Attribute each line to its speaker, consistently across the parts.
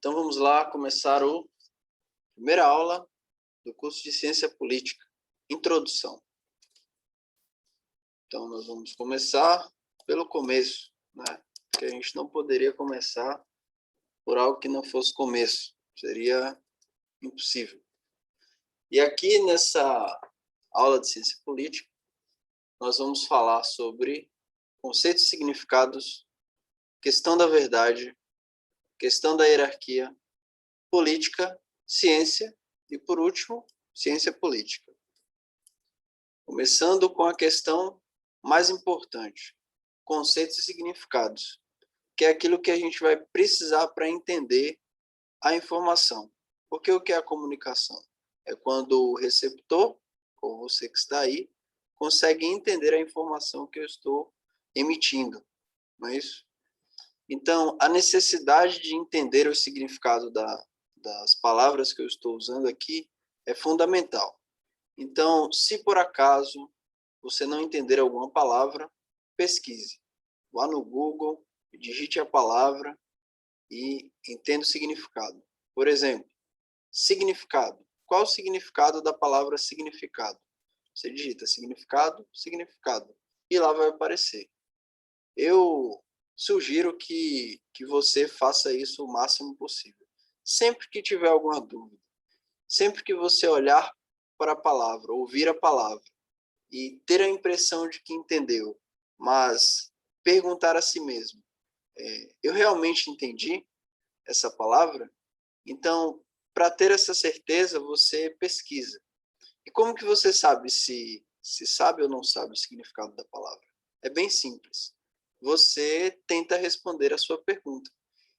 Speaker 1: Então vamos lá começar a primeira aula do curso de Ciência Política, Introdução. Então nós vamos começar pelo começo, né? Porque a gente não poderia começar por algo que não fosse começo, seria impossível. E aqui nessa aula de Ciência Política, nós vamos falar sobre conceitos e significados, questão da verdade, questão da hierarquia, política, ciência e, por último, ciência política. Começando com a questão mais importante, conceitos e significados, que é aquilo que a gente vai precisar para entender a informação. Porque o que é a comunicação? É quando o receptor, ou você que está aí, consegue entender a informação que eu estou emitindo, não é isso? Então, a necessidade de entender o significado das palavras que eu estou usando aqui é fundamental. Então, se por acaso você não entender alguma palavra, pesquise. Vá no Google, digite a palavra e entenda o significado. Por exemplo, significado. Qual o significado da palavra significado? Você digita significado, significado, e lá vai aparecer. Eu sugiro que você faça isso o máximo possível. Sempre que tiver alguma dúvida, sempre que você olhar para a palavra, ouvir a palavra e ter a impressão de que entendeu, mas perguntar a si mesmo, eu realmente entendi essa palavra? Então, para ter essa certeza, você pesquisa. E como que você sabe se sabe ou não sabe o significado da palavra? É bem simples. Você tenta responder a sua pergunta.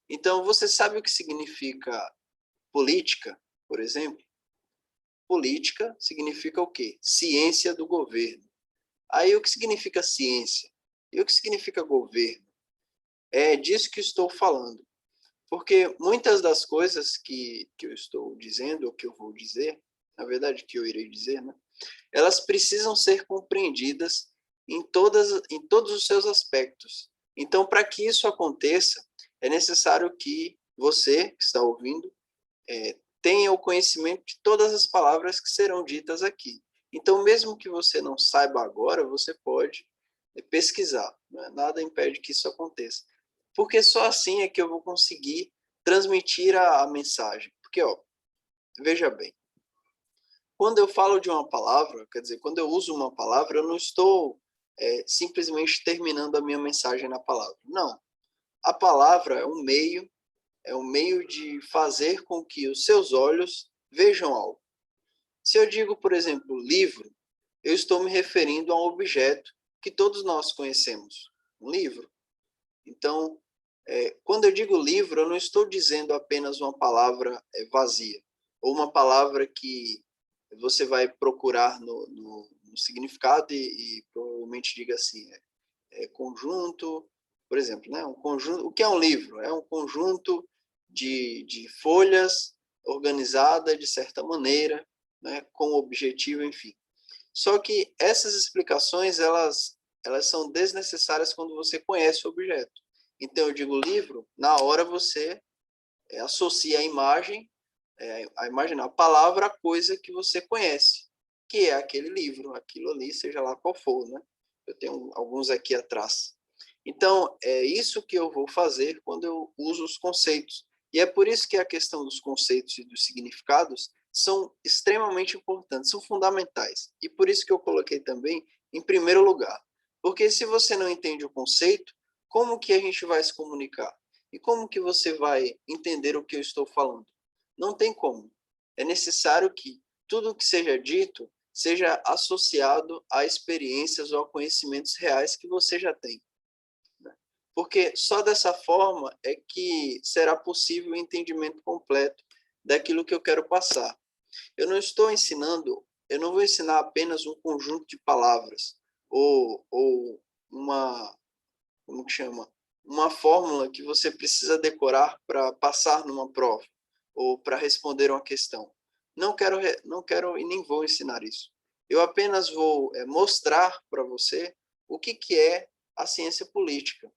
Speaker 1: Então, você sabe o que significa política, por exemplo? Política significa o quê? Ciência do governo. Aí, o que significa ciência? E o que significa governo? É disso que estou falando. Porque muitas das coisas que eu estou dizendo, ou que eu vou dizer, na verdade, que eu irei dizer, né? Elas precisam ser compreendidas em todos os seus aspectos. Então, para que isso aconteça, é necessário que você, que está ouvindo, tenha o conhecimento de todas as palavras que serão ditas aqui. Então, mesmo que você não saiba agora, você pode pesquisar. Né? Nada impede que isso aconteça. Porque só assim é que eu vou conseguir transmitir a mensagem. Porque, veja bem, quando eu falo de uma palavra, quer dizer, quando eu uso uma palavra, eu não estou simplesmente terminando a minha mensagem na palavra. Não. A palavra é um meio de fazer com que os seus olhos vejam algo. Se eu digo, por exemplo, livro, eu estou me referindo a um objeto que todos nós conhecemos, um livro. Então, quando eu digo livro, eu não estou dizendo apenas uma palavra vazia, ou uma palavra que você vai procurar no significado e provavelmente diga assim, conjunto, por exemplo, né? Um conjunto, o que é um livro? É um conjunto de folhas organizada de certa maneira, né? Com objetivo, enfim. Só que essas explicações, elas são desnecessárias quando você conhece o objeto. Então, eu digo livro, na hora você associa a palavra, a coisa que você conhece, que é aquele livro, aquilo ali, seja lá qual for, né? Eu tenho alguns aqui atrás. Então, é isso que eu vou fazer quando eu uso os conceitos. E é por isso que a questão dos conceitos e dos significados são extremamente importantes, são fundamentais. E por isso que eu coloquei também em primeiro lugar. Porque se você não entende o conceito, como que a gente vai se comunicar? E como que você vai entender o que eu estou falando? Não tem como. É necessário que tudo o que seja dito seja associado a experiências ou a conhecimentos reais que você já tem. Porque só dessa forma é que será possível o entendimento completo daquilo que eu quero passar. Eu não estou ensinando, eu não vou ensinar apenas um conjunto de palavras ou uma, como que chama? Uma fórmula que você precisa decorar para passar numa prova ou para responder uma questão. Não quero e nem vou ensinar isso. Eu apenas vou mostrar para você o que é a ciência política.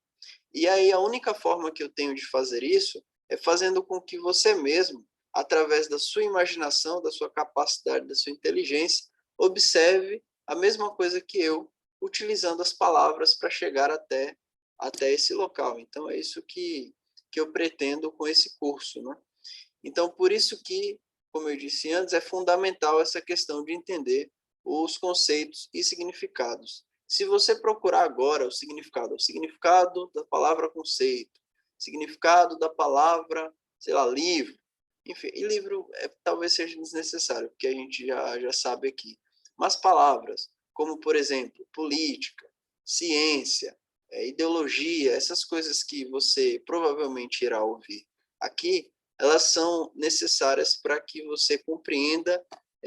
Speaker 1: E aí a única forma que eu tenho de fazer isso é fazendo com que você mesmo, através da sua imaginação, da sua capacidade, da sua inteligência, observe a mesma coisa que eu, utilizando as palavras para chegar até esse local. Então, é isso que eu pretendo com esse curso, né? Então, por isso que, como eu disse antes, é fundamental essa questão de entender os conceitos e significados. Se você procurar agora o significado da palavra conceito, significado da palavra, sei lá, livro, enfim, e livro talvez seja desnecessário, porque a gente já sabe aqui. Mas palavras, como, por exemplo, política, ciência, ideologia, essas coisas que você provavelmente irá ouvir aqui, elas são necessárias para que você compreenda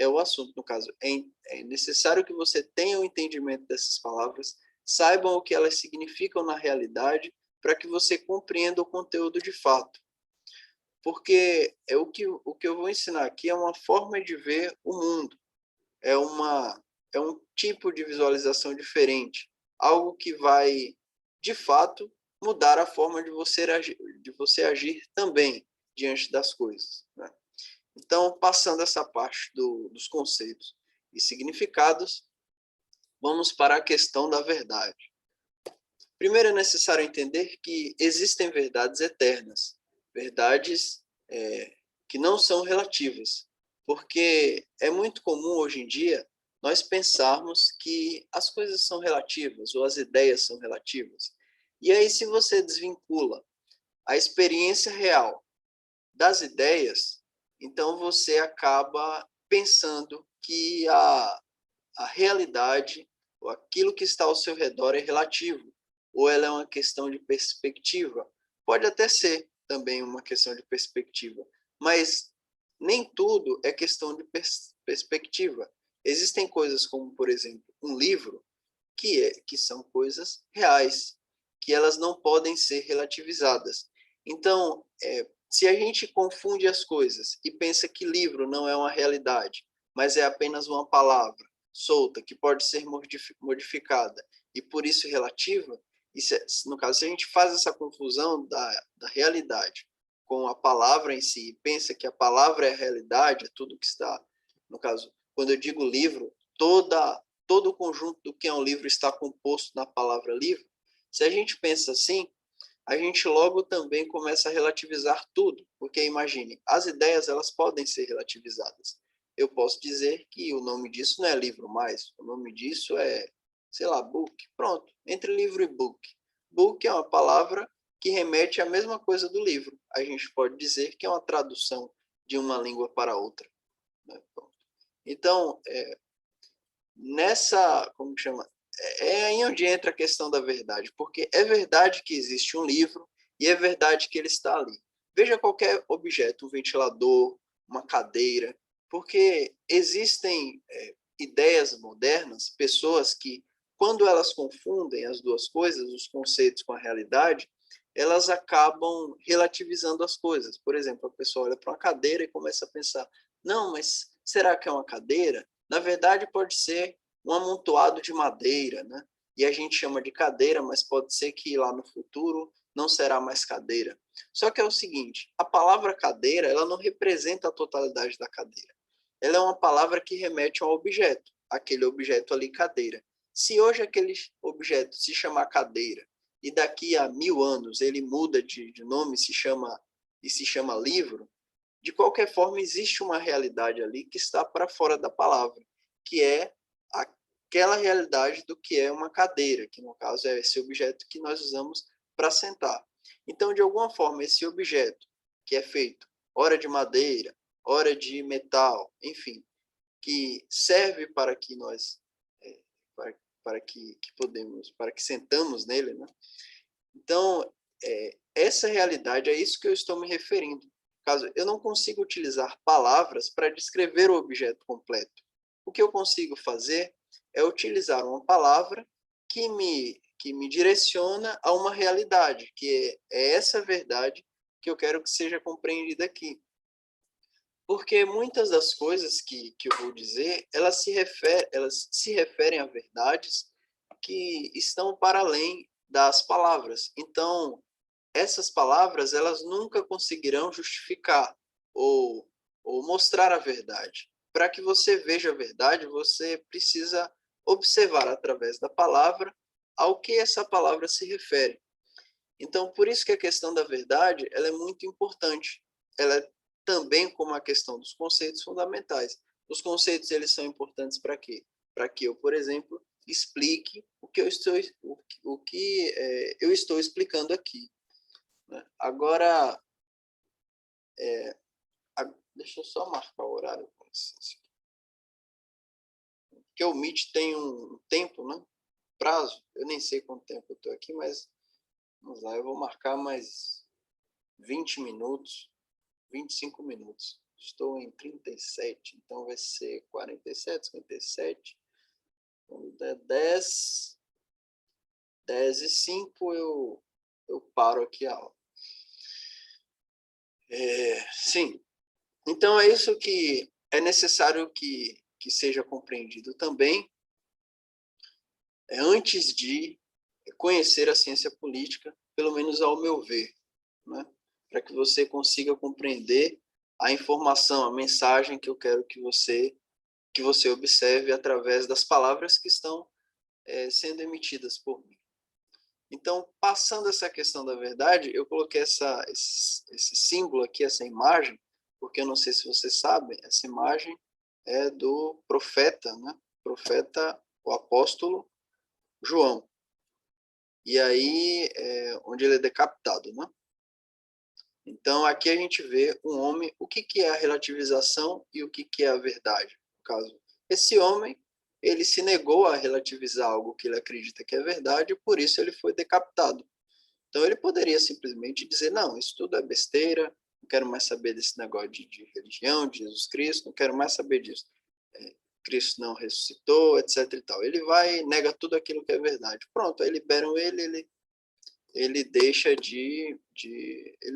Speaker 1: o assunto. No caso, é necessário que você tenha o entendimento dessas palavras, saibam o que elas significam na realidade, para que você compreenda o conteúdo de fato. Porque o que eu vou ensinar aqui é uma forma de ver o mundo, é um tipo de visualização diferente, algo que vai, de fato, mudar a forma de você agir também diante das coisas, né? Então, passando essa parte dos conceitos e significados, vamos para a questão da verdade. Primeiro é necessário entender que existem verdades eternas, verdades que não são relativas, porque é muito comum hoje em dia nós pensarmos que as coisas são relativas ou as ideias são relativas. E aí, se você desvincula a experiência real das ideias, então você acaba pensando que a realidade, ou aquilo que está ao seu redor é relativo, ou ela é uma questão de perspectiva. Pode até ser também uma questão de perspectiva, mas nem tudo é questão de perspectiva. Existem coisas como, por exemplo, um livro, que são coisas reais, que elas não podem ser relativizadas. Então, se a gente confunde as coisas e pensa que livro não é uma realidade, mas é apenas uma palavra solta que pode ser modificada e por isso relativa, no caso, se a gente faz essa confusão da realidade com a palavra em si, e pensa que a palavra é a realidade, é tudo que está, no caso, quando eu digo livro, todo o conjunto do que é um livro está composto na palavra livro. Se a gente pensa assim, a gente logo também começa a relativizar tudo, porque imagine, as ideias elas podem ser relativizadas. Eu posso dizer que o nome disso não é livro mais, o nome disso é, sei lá, book. Pronto, entre livro e book. Book é uma palavra que remete à mesma coisa do livro. A gente pode dizer que é uma tradução de uma língua para outra, né? Então, como que chama? É aí onde entra a questão da verdade, porque é verdade que existe um livro e é verdade que ele está ali. Veja qualquer objeto, um ventilador, uma cadeira, porque existem ideias modernas, pessoas que, quando elas confundem as duas coisas, os conceitos com a realidade, elas acabam relativizando as coisas. Por exemplo, a pessoa olha para uma cadeira e começa a pensar, não, mas será que é uma cadeira? Na verdade, pode ser um amontoado de madeira, né? E a gente chama de cadeira, mas pode ser que lá no futuro não será mais cadeira. Só que é o seguinte, a palavra cadeira, ela não representa a totalidade da cadeira. Ela é uma palavra que remete a um objeto, aquele objeto ali, cadeira. Se hoje aquele objeto se chamar cadeira e daqui a 1000 anos ele muda de nome e se chama livro, de qualquer forma existe uma realidade ali que está para fora da palavra, que é aquela realidade do que é uma cadeira, que no caso é esse objeto que nós usamos para sentar. Então, de alguma forma, esse objeto que é feito, ora de madeira, ora de metal, enfim, que serve para que nós, para que sentamos nele, né? Então, essa realidade é isso que eu estou me referindo. Caso eu não consigo utilizar palavras para descrever o objeto completo. O que eu consigo fazer é utilizar uma palavra que me direciona a uma realidade, que é essa verdade que eu quero que seja compreendida aqui. Porque muitas das coisas que eu vou dizer, elas se referem a verdades que estão para além das palavras. Então, essas palavras elas nunca conseguirão justificar ou, ou mostrar a verdade. Para que você veja a verdade, você precisa observar através da palavra ao que essa palavra se refere. Então, por isso que a questão da verdade ela é muito importante. Ela é também como a questão dos conceitos fundamentais. Os conceitos eles são importantes para quê? Para que eu, por exemplo, explique o que eu estou explicando aqui. Né? Agora, deixa eu só marcar o horário. Porque o Meet tem um tempo, né? Prazo. Eu nem sei quanto tempo eu estou aqui, mas vamos lá, eu vou marcar mais 20 minutos, 25 minutos. Estou em 37, então vai ser 47, 57. Quando der 10 e 5, eu paro aqui a aula. Sim, então é isso que é necessário que seja compreendido também, antes de conhecer a ciência política, pelo menos ao meu ver, né? Para que você consiga compreender a informação, a mensagem que eu quero que você observe através das palavras que estão sendo emitidas por mim. Então, passando essa questão da verdade, eu coloquei esse símbolo aqui, essa imagem, porque eu não sei se vocês sabem, essa imagem é do profeta, né? Profeta, o apóstolo João. E aí, onde ele é decapitado, né? Então, aqui a gente vê um homem, o que é a relativização e o que é a verdade. No caso, esse homem, ele se negou a relativizar algo que ele acredita que é verdade, e por isso ele foi decapitado. Então, ele poderia simplesmente dizer, não, isso tudo é besteira, não quero mais saber desse negócio de religião, de Jesus Cristo, não quero mais saber disso. Cristo não ressuscitou, etc. e tal. Ele vai, nega tudo aquilo que é verdade. Pronto, aí liberam ele deixa ele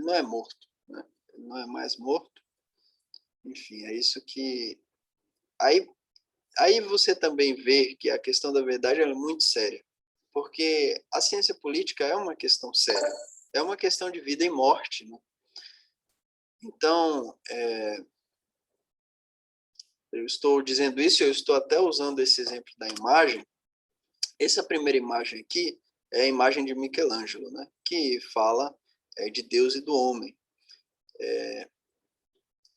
Speaker 1: não é morto, né? Ele não é mais morto. Enfim, é isso que aí você também vê que a questão da verdade é muito séria, porque a ciência política é uma questão séria, é uma questão de vida e morte, né? Então, eu estou dizendo isso, eu estou até usando esse exemplo da imagem. Essa primeira imagem aqui é a imagem de Michelangelo, né? Que fala de Deus e do homem.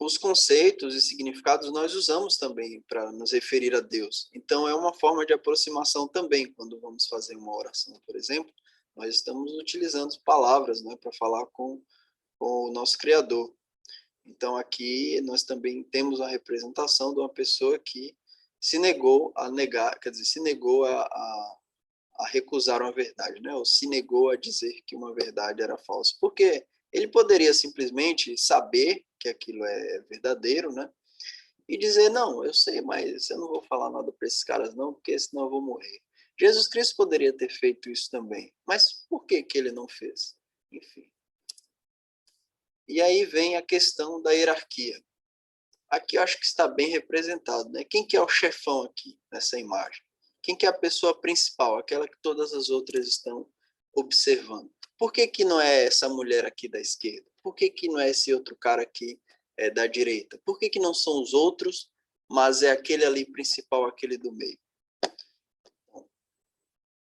Speaker 1: Os conceitos e significados nós usamos também para nos referir a Deus. Então, é uma forma de aproximação também. Quando vamos fazer uma oração, por exemplo, nós estamos utilizando palavras, né, para falar com o nosso Criador. Então, aqui nós também temos a representação de uma pessoa que se negou a negar, quer dizer, se negou a recusar uma verdade, né? Ou se negou a dizer que uma verdade era falsa. Porque ele poderia simplesmente saber que aquilo é verdadeiro, né? E dizer, não, eu sei, mas eu não vou falar nada para esses caras não, porque senão eu vou morrer. Jesus Cristo poderia ter feito isso também, mas por que ele não fez? Enfim. E aí vem a questão da hierarquia. Aqui eu acho que está bem representado, né? Quem que é o chefão aqui nessa imagem? Quem que é a pessoa principal, aquela que todas as outras estão observando? Por que não é essa mulher aqui da esquerda? Por que não é esse outro cara aqui da direita? Por que não são os outros, mas é aquele ali principal, aquele do meio?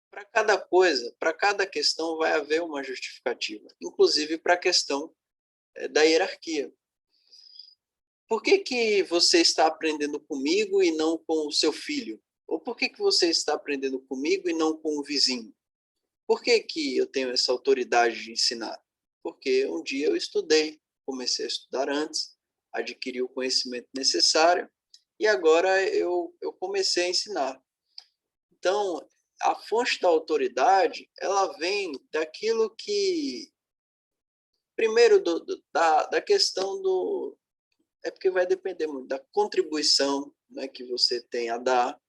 Speaker 1: Para cada coisa, para cada questão vai haver uma justificativa, inclusive para a questão da hierarquia. Por que você está aprendendo comigo e não com o seu filho? Ou por que você está aprendendo comigo e não com o vizinho? Por que eu tenho essa autoridade de ensinar? Porque um dia eu estudei, comecei a estudar antes, adquiri o conhecimento necessário e agora eu comecei a ensinar. Então, a fonte da autoridade, ela vem daquilo que, primeiro, da questão é porque vai depender muito da contribuição, né, que você tem a dar.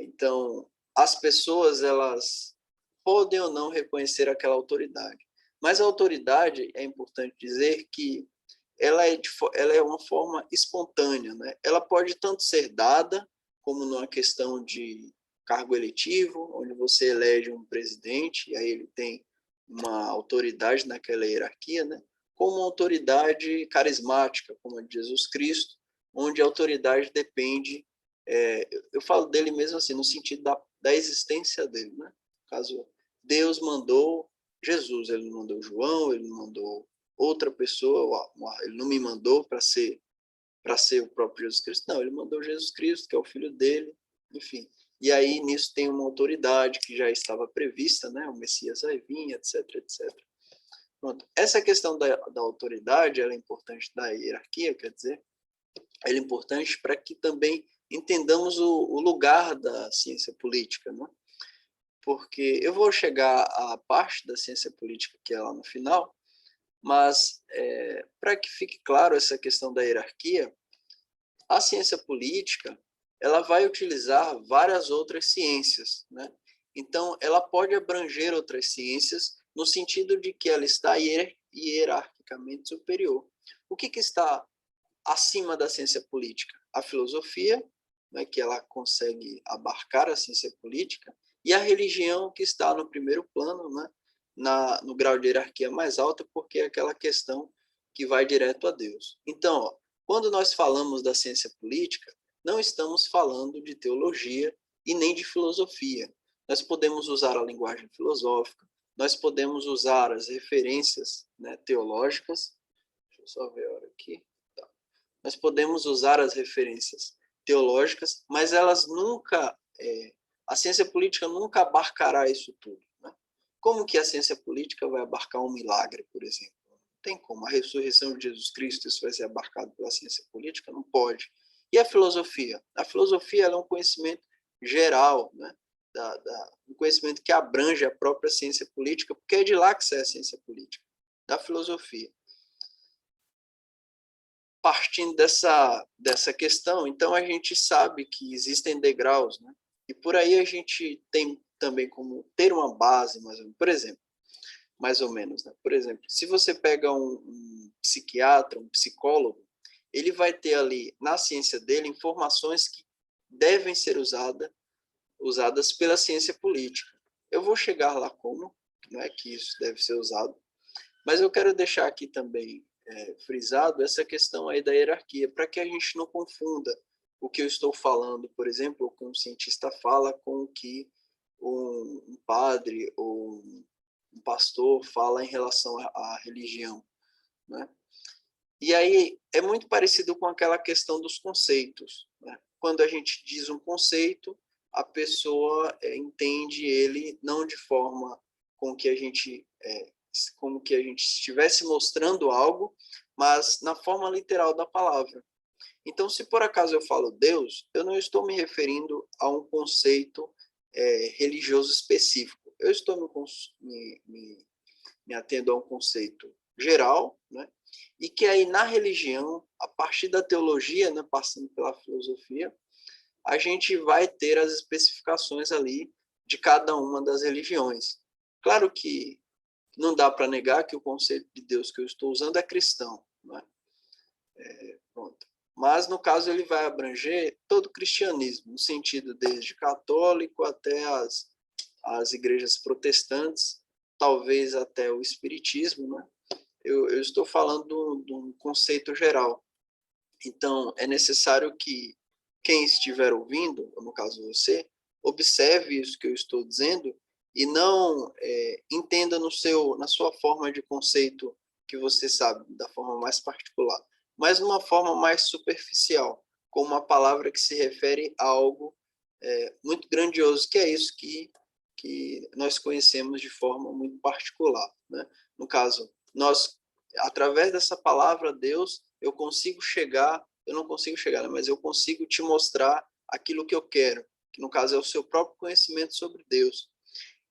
Speaker 1: Então, as pessoas, elas podem ou não reconhecer aquela autoridade. Mas a autoridade, é importante dizer que ela é uma forma espontânea, né? Ela pode tanto ser dada, como numa questão de cargo eletivo, onde você elege um presidente, e aí ele tem uma autoridade naquela hierarquia, né, como uma autoridade carismática, como a de Jesus Cristo, onde a autoridade depende, eu falo dele mesmo assim, no sentido da existência dele. Né? No caso, Deus mandou Jesus, ele não mandou João, ele não mandou outra pessoa, ele não me mandou para ser o próprio Jesus Cristo, não, ele mandou Jesus Cristo, que é o filho dele, enfim. E aí nisso tem uma autoridade que já estava prevista, né? O Messias vai vir, etc, etc. Pronto. Essa questão da autoridade, ela é importante, da hierarquia, quer dizer, ela é importante para que também entendamos o lugar da ciência política, né? Porque eu vou chegar à parte da ciência política que é lá no final, mas para que fique claro essa questão da hierarquia, a ciência política ela vai utilizar várias outras ciências, né? Então, ela pode abranger outras ciências no sentido de que ela está hierarquicamente superior. O que está acima da ciência política? A filosofia, né, que ela consegue abarcar a ciência política, e a religião, que está no primeiro plano, né, no grau de hierarquia mais alta, porque é aquela questão que vai direto a Deus. Então, quando nós falamos da ciência política, não estamos falando de teologia e nem de filosofia. Nós podemos usar a linguagem filosófica, nós podemos usar as referências, né, teológicas. Deixa eu só ver a hora aqui. Tá. Nós podemos usar as referências teológicas, mas elas nunca, a ciência política nunca abarcará isso tudo. Né? Como que a ciência política vai abarcar um milagre, por exemplo? Não tem como. A ressurreição de Jesus Cristo, isso vai ser abarcado pela ciência política? Não pode. E a filosofia? A filosofia ela é um conhecimento geral, né? Um conhecimento que abrange a própria ciência política, porque é de lá que sai a ciência política, da filosofia. Partindo dessa questão, então a gente sabe que existem degraus, né? E por aí a gente tem também como ter uma base, mais ou menos, né? Por exemplo, se você pega um psiquiatra, um psicólogo, ele vai ter ali na ciência dele informações que devem ser usadas pela ciência política. Eu vou chegar lá como, não é que isso deve ser usado, mas eu quero deixar aqui também frisado essa questão aí da hierarquia, para que a gente não confunda o que eu estou falando, por exemplo, o que um cientista fala com o que um padre ou um pastor fala em relação à religião, né? E aí é muito parecido com aquela questão dos conceitos, né? Quando a gente diz um conceito, a pessoa entende ele não de forma com que a gente como que a gente estivesse mostrando algo, mas na forma literal da palavra. Então, se por acaso eu falo Deus, eu não estou me referindo a um conceito religioso específico. Eu estou me atendo a um conceito geral, né? E que aí na religião, a partir da teologia, né, passando pela filosofia, a gente vai ter as especificações ali de cada uma das religiões. Claro que não dá para negar que o conceito de Deus que eu estou usando é cristão, né? Pronto. Mas, no caso, ele vai abranger todo o cristianismo, no sentido desde católico até as igrejas protestantes, talvez até o espiritismo, né? Eu estou falando de um conceito geral. Então, é necessário que quem estiver ouvindo, no caso você, observe isso que eu estou dizendo e não entenda na sua forma de conceito que você sabe, da forma mais particular, mas de uma forma mais superficial, como uma palavra que se refere a algo muito grandioso, que é isso que nós conhecemos de forma muito particular. Né? No caso, nós, através dessa palavra, Deus, eu não consigo chegar, né? Mas eu consigo te mostrar aquilo que eu quero, que no caso é o seu próprio conhecimento sobre Deus.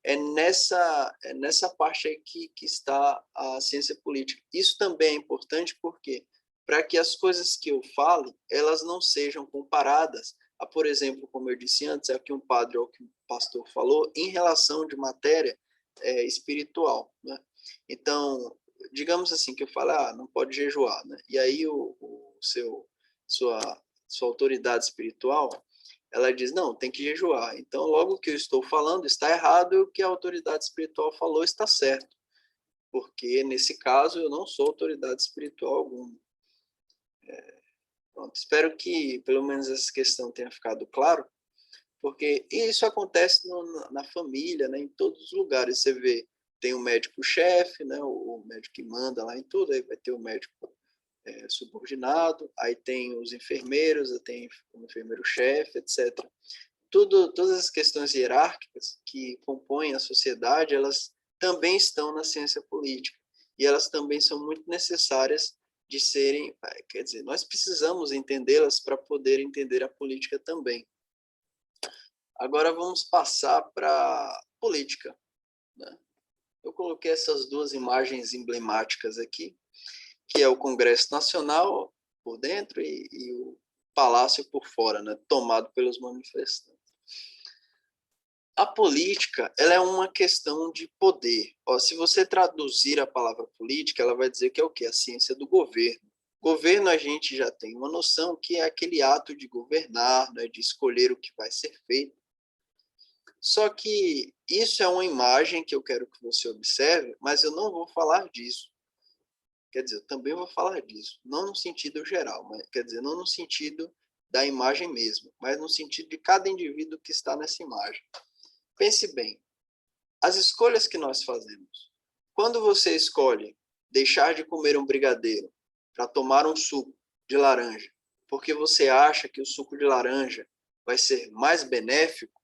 Speaker 1: É nessa parte aí que está a ciência política. Isso também é importante porque para que as coisas que eu falo, elas não sejam comparadas a, por exemplo, como eu disse antes, é o que um padre ou que um pastor falou, em relação de matéria espiritual. Né? Então, digamos assim, que eu falo, não pode jejuar. Né? E aí sua autoridade espiritual, ela diz, não, tem que jejuar. Então, logo que eu estou falando está errado e o que a autoridade espiritual falou está certo. porque, nesse caso, eu não sou autoridade espiritual alguma. Pronto, espero que, pelo menos, essa questão tenha ficado claro, porque isso acontece na família, né, em todos os lugares. Você vê, tem o médico-chefe, né, o médico que manda lá em tudo, aí vai ter o médico subordinado, aí tem os enfermeiros, tem o enfermeiro-chefe, etc. Todas as questões hierárquicas que compõem a sociedade, elas também estão na ciência política. E elas também são muito necessárias de serem, quer dizer, nós precisamos entendê-las para poder entender a política também. Agora vamos passar para a política, né? Eu coloquei essas duas imagens emblemáticas aqui, que é o Congresso Nacional por dentro e o Palácio por fora, né, tomado pelos manifestantes. A política, ela é uma questão de poder. Ó, se você traduzir a palavra política, ela vai dizer que é o quê? A ciência do governo. Governo, a gente já tem uma noção que é aquele ato de governar, né, de escolher o que vai ser feito. Só que isso é uma imagem que eu quero que você observe, mas eu não vou falar disso. Quer dizer, eu também vou falar disso, não no sentido geral, mas, quer dizer, não no sentido da imagem mesmo, mas no sentido de cada indivíduo que está nessa imagem. Pense bem, as escolhas que nós fazemos. Quando você escolhe deixar de comer um brigadeiro para tomar um suco de laranja, porque você acha que o suco de laranja vai ser mais benéfico,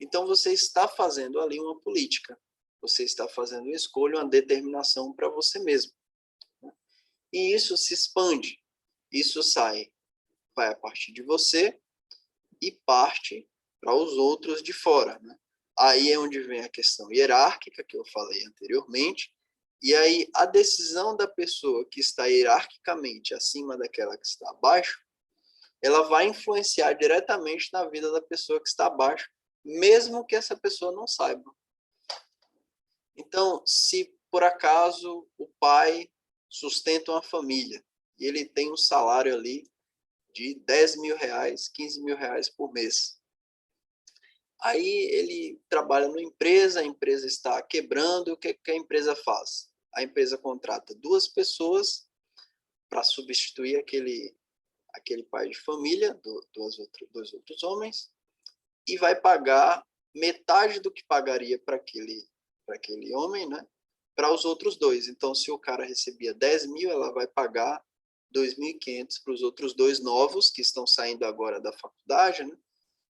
Speaker 1: então você está fazendo ali uma política. Você está fazendo uma escolha, uma determinação para você mesmo. E isso se expande. Isso vai a partir de você e parte para os outros de fora, né? Aí é onde vem a questão hierárquica, que eu falei anteriormente, e aí a decisão da pessoa que está hierarquicamente acima daquela que está abaixo, ela vai influenciar diretamente na vida da pessoa que está abaixo, mesmo que essa pessoa não saiba. Então, se por acaso o pai sustenta uma família e ele tem um salário ali de 10 mil reais, 15 mil reais por mês, aí ele trabalha numa empresa, a empresa está quebrando, o que a empresa faz? A empresa contrata duas pessoas para substituir aquele pai de família, dois outros homens, e vai pagar metade do que pagaria para aquele homem, né? Para os outros dois. Então, se o cara recebia 10 mil, ela vai pagar 2.500 para os outros dois novos, que estão saindo agora da faculdade, né?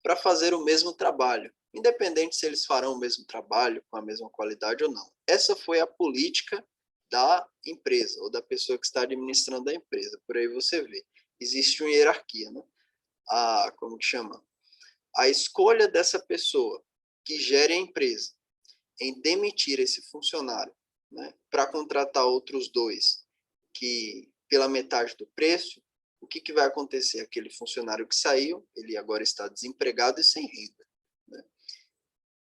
Speaker 1: Para fazer o mesmo trabalho, independente se eles farão o mesmo trabalho com a mesma qualidade ou não. Essa foi a política da empresa, ou da pessoa que está administrando a empresa. Por aí você vê. Existe uma hierarquia, né? Como que chama? A escolha dessa pessoa que gere a empresa em demitir esse funcionário, né, para contratar outros dois que pela metade do preço, o que vai acontecer? Aquele funcionário que saiu, ele agora está desempregado e sem renda, né?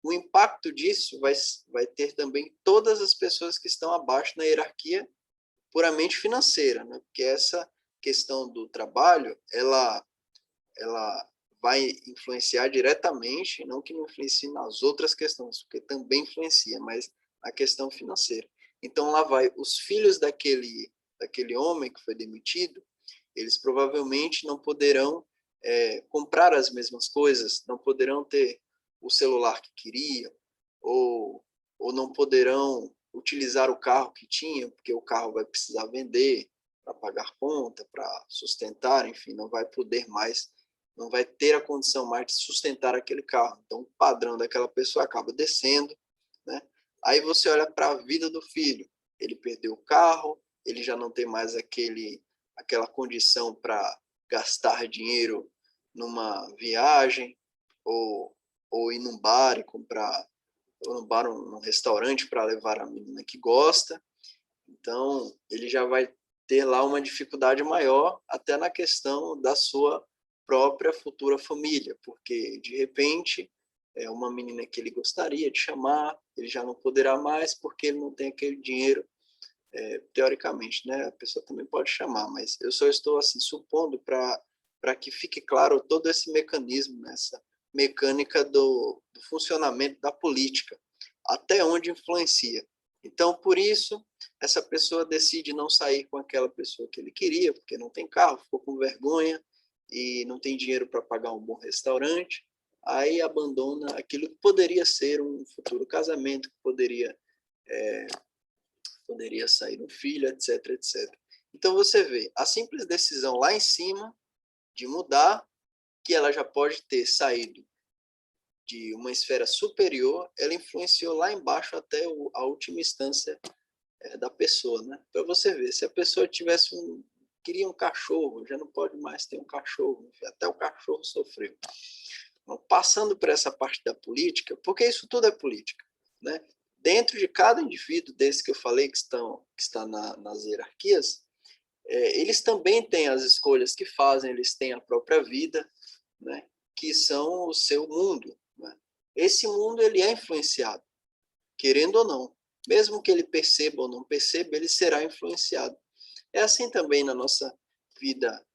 Speaker 1: O impacto disso vai ter também todas as pessoas que estão abaixo na hierarquia puramente financeira, né? Porque essa questão do trabalho, ela vai influenciar diretamente, não que não influencie nas outras questões, porque também influencia, mas a questão financeira. Então, lá vai os filhos daquele homem que foi demitido, eles provavelmente não poderão comprar as mesmas coisas, não poderão ter o celular que queriam, ou não poderão utilizar o carro que tinham, porque o carro vai precisar vender para pagar conta, para sustentar, enfim, não vai poder mais, não vai ter a condição mais de sustentar aquele carro. Então, o padrão daquela pessoa acaba descendo, né? Aí você olha para a vida do filho, ele perdeu o carro, ele já não tem mais aquela condição para gastar dinheiro numa viagem, ou ir num bar e comprar, ou num bar, num restaurante para levar a menina que gosta. Então, ele já vai ter lá uma dificuldade maior, até na questão da sua própria futura família, porque, de repente, é uma menina que ele gostaria de chamar, ele já não poderá mais, porque ele não tem aquele dinheiro, teoricamente, né? A pessoa também pode chamar, mas eu só estou assim supondo para que fique claro todo esse mecanismo, nessa mecânica do funcionamento da política, até onde influencia. Então, por isso, essa pessoa decide não sair com aquela pessoa que ele queria, porque não tem carro, ficou com vergonha e não tem dinheiro para pagar um bom restaurante, aí abandona aquilo que poderia ser um futuro casamento, que poderia sair um filho, etc, etc. Então, você vê, a simples decisão lá em cima de mudar, que ela já pode ter saído de uma esfera superior, ela influenciou lá embaixo até a última instância da pessoa, né? Para você ver, se a pessoa queria um cachorro, já não pode mais ter um cachorro, até o cachorro sofreu. Então, passando por essa parte da política, porque isso tudo é política, né? Dentro de cada indivíduo desse que eu falei que está nas hierarquias, eles também têm as escolhas que fazem, eles têm a própria vida, né? Que são o seu mundo, né? Esse mundo ele é influenciado, querendo ou não. Mesmo que ele perceba ou não perceba, ele será influenciado. É assim também na nossa vida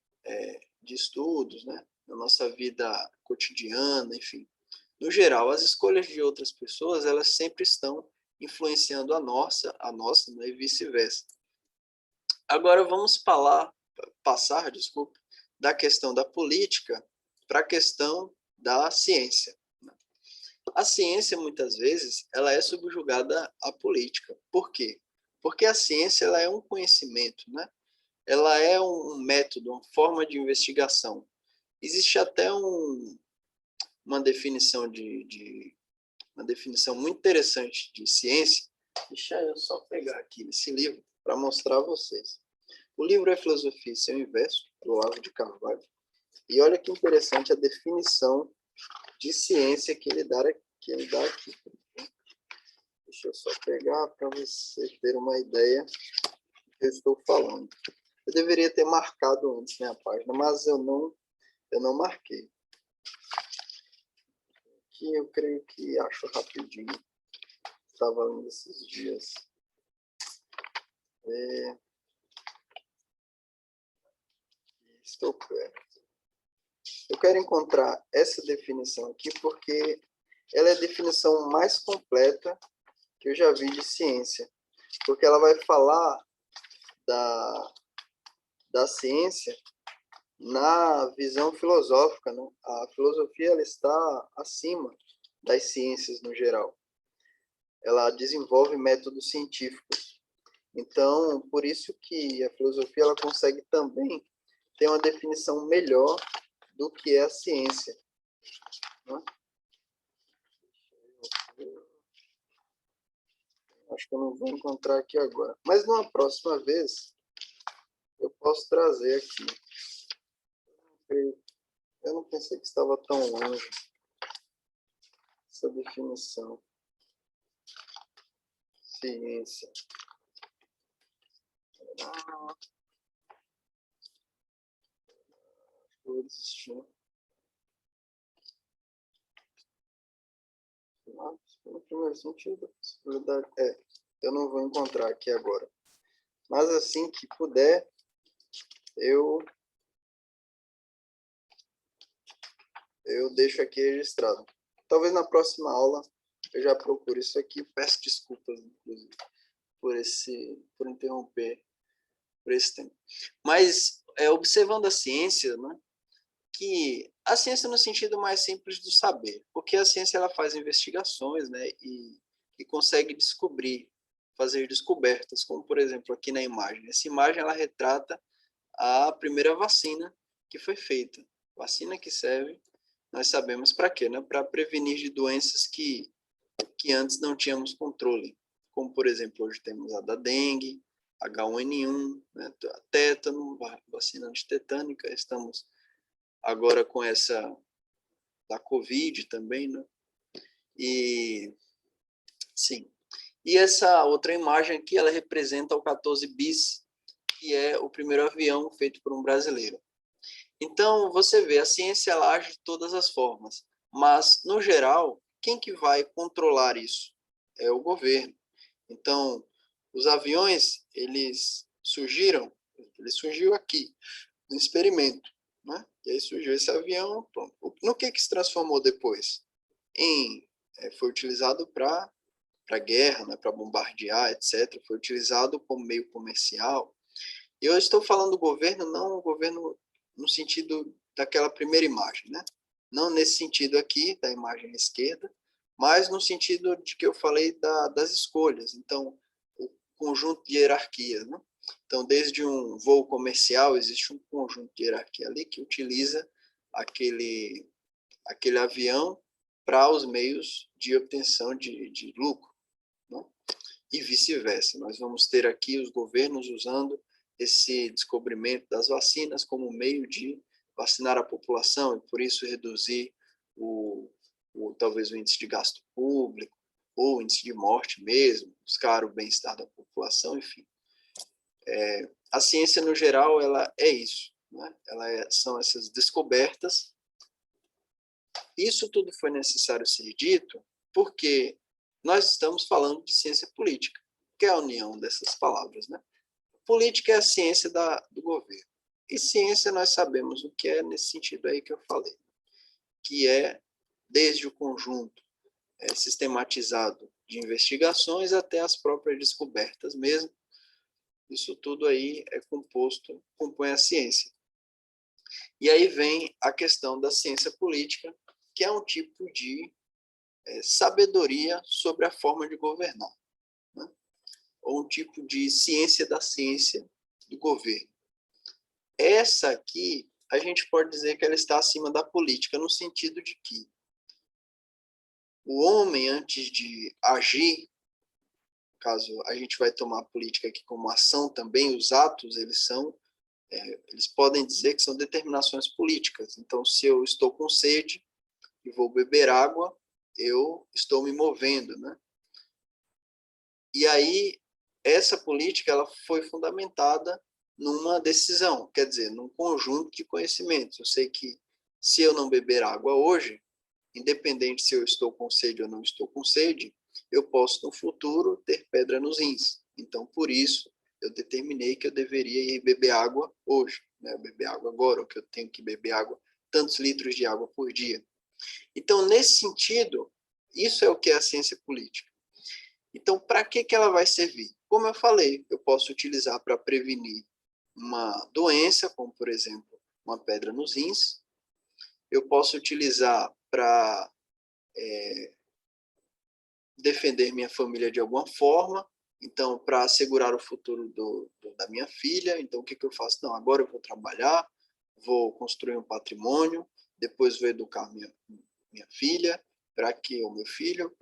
Speaker 1: de estudos, né? Na nossa vida cotidiana, enfim. No geral, as escolhas de outras pessoas, elas sempre estão influenciando a nossa, né? E vice-versa. Agora vamos passar, desculpa, da questão da política para a questão da ciência. A ciência, muitas vezes, ela é subjugada à política. Por quê? Porque a ciência ela é um conhecimento, né? Ela é um método, uma forma de investigação. Existe até uma definição uma definição muito interessante de ciência. Deixa eu só pegar aqui esse livro para mostrar a vocês. O livro é Filosofia e seu Inverso, do Olavo de Carvalho. E olha que interessante a definição de ciência que ele dá aqui. Deixa eu só pegar para você ter uma ideia do que eu estou falando. Eu deveria ter marcado antes minha página, mas eu não marquei. Aqui eu creio que acho rapidinho. Estava lendo esses dias. Estou perto. Eu quero encontrar essa definição aqui porque ela é a definição mais completa que eu já vi de ciência. Porque ela vai falar da ciência na visão filosófica, né? A filosofia ela está acima das ciências no geral. Ela desenvolve métodos científicos. Então, por isso que a filosofia ela consegue também ter uma definição melhor do que é a ciência, né? Acho que eu não vou encontrar aqui agora. Mas numa próxima vez, eu posso trazer aqui. Eu não pensei que estava tão longe essa definição. Ciência. Vou desistir. No primeiro sentido, possibilidade. Eu não vou encontrar aqui agora. Mas assim que puder, eu deixo aqui registrado. Talvez na próxima aula eu já procure isso aqui. Peço desculpas, inclusive, por interromper por esse tempo. Mas, observando a ciência, né, que a ciência no sentido mais simples do saber, porque a ciência ela faz investigações, né, e consegue fazer descobertas, como por exemplo aqui na imagem. Essa imagem ela retrata a primeira vacina que foi feita. Vacina que serve, nós sabemos para quê, né? Para prevenir de doenças que antes não tínhamos controle, como por exemplo hoje temos a da dengue, H1N1, né? A tétano, vacina antitetânica, estamos agora com essa da Covid também, né? E sim. E essa outra imagem aqui, ela representa o 14 bis, que é o primeiro avião feito por um brasileiro. Então, você vê, a ciência ela age de todas as formas, mas no geral, quem que vai controlar isso? É o governo. Então, os aviões, ele surgiu aqui, no experimento, né? E aí surgiu esse avião, pronto. No que se transformou depois? Foi utilizado para para guerra, né, para bombardear, etc., foi utilizado como meio comercial. E eu estou falando do governo, não o governo no sentido daquela primeira imagem, né? Não nesse sentido aqui, da imagem à esquerda, mas no sentido de que eu falei das escolhas. Então, o conjunto de hierarquias, né? Então, desde um voo comercial, existe um conjunto de hierarquia ali que utiliza aquele avião para os meios de obtenção de lucro, né? E vice-versa. Nós vamos ter aqui os governos usando esse descobrimento das vacinas como meio de vacinar a população e, por isso, reduzir talvez o índice de gasto público ou o índice de morte mesmo, buscar o bem-estar da população, enfim. A ciência, no geral, ela é isso, né? São essas descobertas. Isso tudo foi necessário ser dito porque nós estamos falando de ciência política, que é a união dessas palavras, né? Política é a ciência do governo. E ciência nós sabemos o que é nesse sentido aí que eu falei, que é desde o conjunto sistematizado de investigações até as próprias descobertas mesmo. Isso tudo aí compõe a ciência. E aí vem a questão da ciência política, que é um tipo de sabedoria sobre a forma de governar, né? Ou um tipo de ciência da ciência do governo. Essa aqui, a gente pode dizer que ela está acima da política, no sentido de que o homem, antes de agir, caso a gente vai tomar a política aqui como ação também, os atos, eles podem dizer que são determinações políticas. Então, se eu estou com sede e vou beber água, eu estou me movendo, né? E aí, essa política ela foi fundamentada numa decisão, quer dizer, num conjunto de conhecimentos. Eu sei que se eu não beber água hoje, independente se eu estou com sede ou não estou com sede, eu posso no futuro ter pedra nos rins. Então, por isso, eu determinei que eu deveria ir beber água hoje, né? Beber água agora, ou que eu tenho que beber água, tantos litros de água por dia. Então, nesse sentido, isso é o que é a ciência política. Então, para que ela vai servir? Como eu falei, eu posso utilizar para prevenir uma doença, como, por exemplo, uma pedra nos rins. Eu posso utilizar para defender minha família de alguma forma. Então, para assegurar o futuro da minha filha. Então, o que eu faço? Não, agora eu vou trabalhar, vou construir um patrimônio, depois vou educar minha filha, ou meu filho,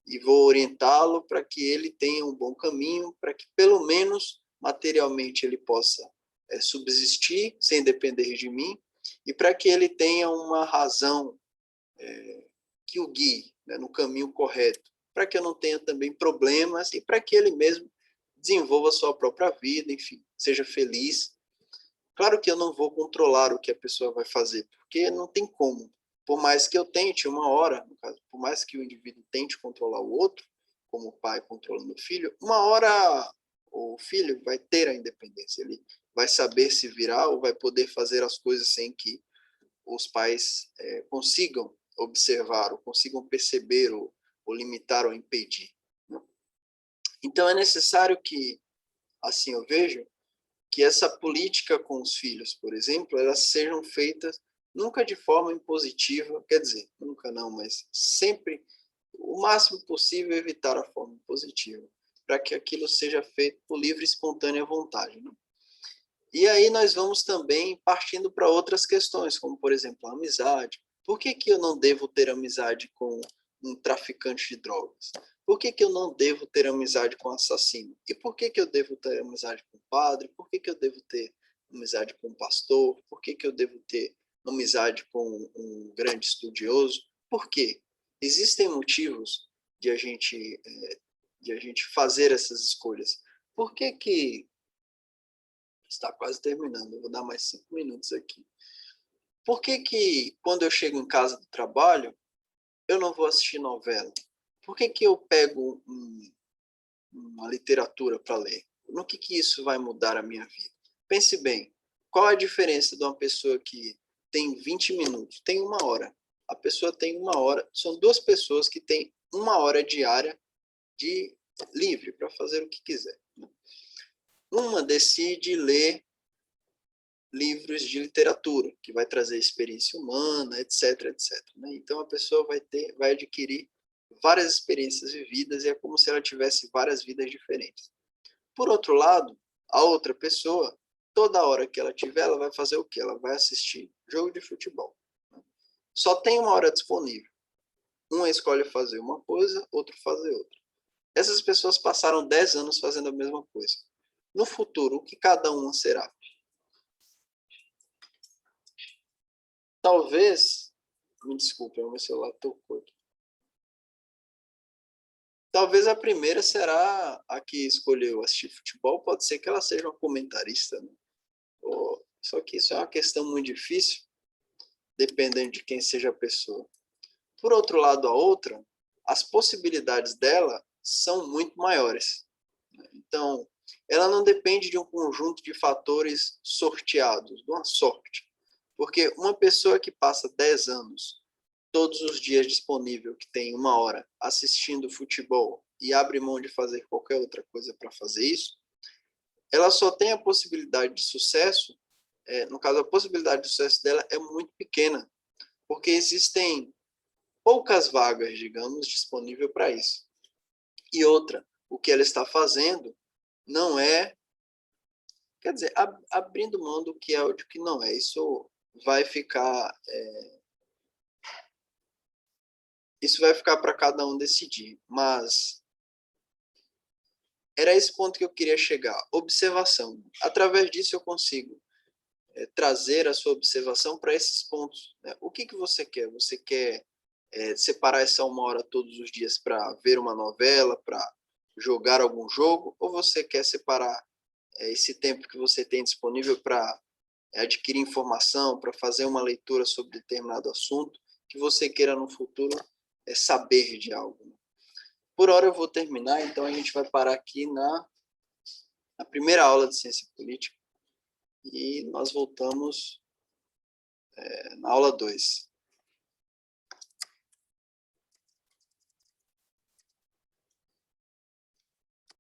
Speaker 1: e vou orientá-lo para que ele tenha um bom caminho, para que pelo menos materialmente ele possa subsistir sem depender de mim, e para que ele tenha uma razão que o guie, né, no caminho correto, para que eu não tenha também problemas e para que ele mesmo desenvolva a sua própria vida, enfim, seja feliz. Claro que eu não vou controlar o que a pessoa vai fazer, porque não tem como. Por mais que eu tente, uma hora, no caso, por mais que o indivíduo tente controlar o outro, como o pai controlando o filho, uma hora o filho vai ter a independência. Ele vai saber se virar ou vai poder fazer as coisas sem que os pais consigam observar, ou consigam perceber, ou limitar, ou impedir, né? Então, é necessário que, assim eu vejo, que essa política com os filhos, por exemplo, elas sejam feitas nunca de forma impositiva, quer dizer, nunca não, mas sempre, o máximo possível, evitar a forma impositiva, para que aquilo seja feito por livre e espontânea vontade, né? E aí nós vamos também partindo para outras questões, como, por exemplo, a amizade. Por que eu não devo ter amizade com um traficante de drogas? Por que eu não devo ter amizade com um assassino? E por que eu devo ter amizade com um padre? Por que eu devo ter amizade com um pastor? Por que eu devo ter amizade com um grande estudioso? Por quê? Existem motivos de a gente fazer essas escolhas. Por que está quase terminando, eu vou dar mais 5 minutos aqui. Por que quando eu chego em casa do trabalho, eu não vou assistir novela? Por que eu pego uma literatura para ler? No que isso vai mudar a minha vida? Pense bem, qual a diferença de uma pessoa que tem 20 minutos, tem uma hora? A pessoa tem uma hora, são duas pessoas que têm 1 hora diária de livre para fazer o que quiser. Uma decide ler livros de literatura, que vai trazer experiência humana, etc, etc. Então, a pessoa vai adquirir várias experiências vividas e é como se ela tivesse várias vidas diferentes. Por outro lado, a outra pessoa, toda hora que ela tiver, ela vai fazer o quê? Ela vai assistir jogo de futebol. Só tem 1 hora disponível. Uma escolhe fazer uma coisa, outro fazer outra. Essas pessoas passaram 10 anos fazendo a mesma coisa. No futuro, o que cada uma será? Talvez, me desculpe, o meu celular tocou aqui. Talvez a primeira será a que escolheu assistir futebol, pode ser que ela seja uma comentarista, né? Só que isso é uma questão muito difícil, dependendo de quem seja a pessoa. Por outro lado, a outra, as possibilidades dela são muito maiores. Então, ela não depende de um conjunto de fatores sorteados, de uma sorte. Porque uma pessoa que passa 10 anos, todos os dias disponível, que tem 1 hora, assistindo futebol e abre mão de fazer qualquer outra coisa para fazer isso, ela só tem a possibilidade de sucesso, no caso, a possibilidade de sucesso dela é muito pequena, porque existem poucas vagas, digamos, disponíveis para isso. E outra, o que ela está fazendo não é, quer dizer, abrindo mão do que é ou do que não é. Isso vai ficar para cada um decidir, mas era esse ponto que eu queria chegar. Observação. Através disso eu consigo trazer a sua observação para esses pontos. Né? O que você quer? Você quer separar essa 1 hora todos os dias para ver uma novela, para jogar algum jogo, ou você quer separar esse tempo que você tem disponível para adquirir informação, para fazer uma leitura sobre determinado assunto que você queira no futuro saber de algo? Por hora eu vou terminar, então a gente vai parar aqui na primeira aula de Ciência Política e nós voltamos na aula 2.